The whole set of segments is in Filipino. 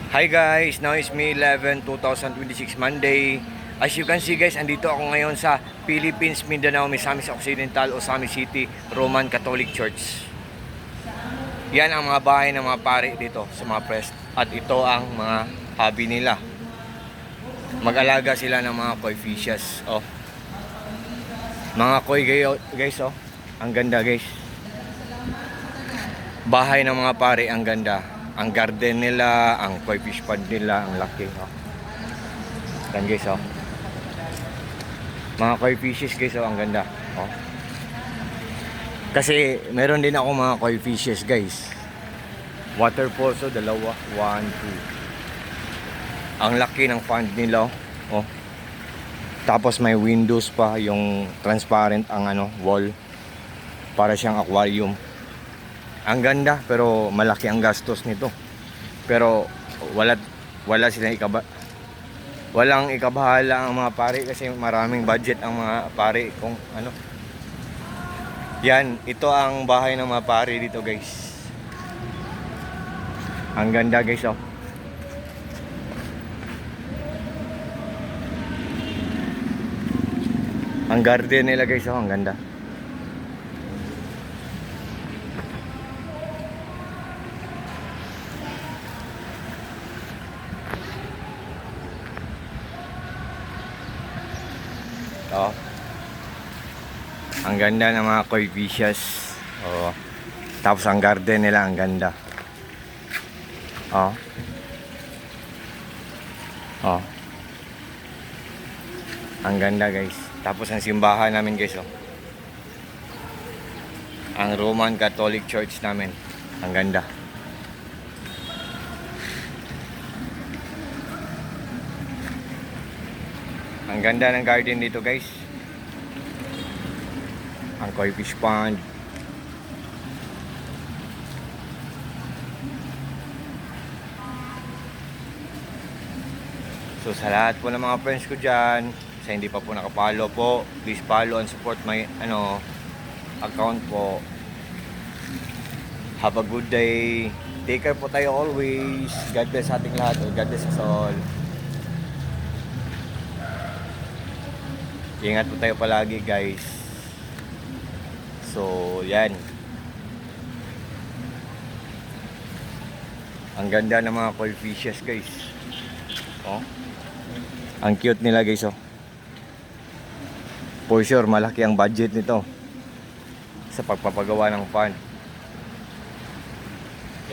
Hi guys, now is May 11, 2026 Monday. As you can see guys, andito ako ngayon sa Philippines, Mindanao, Misamis Occidental, Osami City, Roman Catholic Church. Yan ang mga bahay ng mga pare dito sa mga prest. At ito ang mga hobby nila. Mag-alaga sila ng mga koi fishes. Oh. Mga koi guys, oh. Ang ganda guys. Bahay ng mga pare, ang ganda. Ang garden nila, ang koi fish pond nila, ang laki. Oh. Yan guys, oh. Mga koi fishes guys, oh, ang ganda. Oh. Kasi meron din ako mga koi fishes guys. Waterfall, so dalawa, 1, 2. Ang laki ng pond nila, oh. Tapos may windows pa, yung transparent ang wall. Para siyang aquarium. Ang ganda, pero malaki ang gastos nito. Pero wala silang walang ikabahala ang mga pare kasi maraming budget ang mga pare kung ano. Yan, ito ang bahay ng mga pare dito guys. Ang ganda guys, oh. Ang garden nila guys, oh, ang ganda. Oh. Ang ganda ng mga koi fishes. Oh. Tapos ang garden nila ang ganda. Oh. Oh. Ang ganda guys. Tapos ang simbahan namin guys, oh. Ang Roman Catholic Church namin. Ang ganda. Ang ganda ng garden dito guys. Ang koi fish pond. So sa lahat po ng mga friends ko dyan, sa hindi pa po nakapollow po, please follow and support my account po. Have a good day. Take care po tayo always. God bless ating lahat. God bless us all. Ingat po tayo palagi guys. So yan. Ang ganda ng mga koi fishes guys. Oh. Ang cute nila guys, oh. For sure malaki ang budget nito sa pagpapagawa ng pond.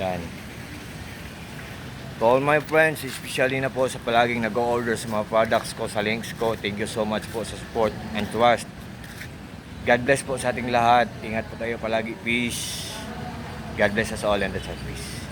Yan. To all my friends, especially na po sa palaging nag-o-order sa mga products ko, sa links ko, thank you so much po sa support and trust. God bless po sa ating lahat. Ingat po tayo palagi. Peace. God bless us all and that's all. Peace.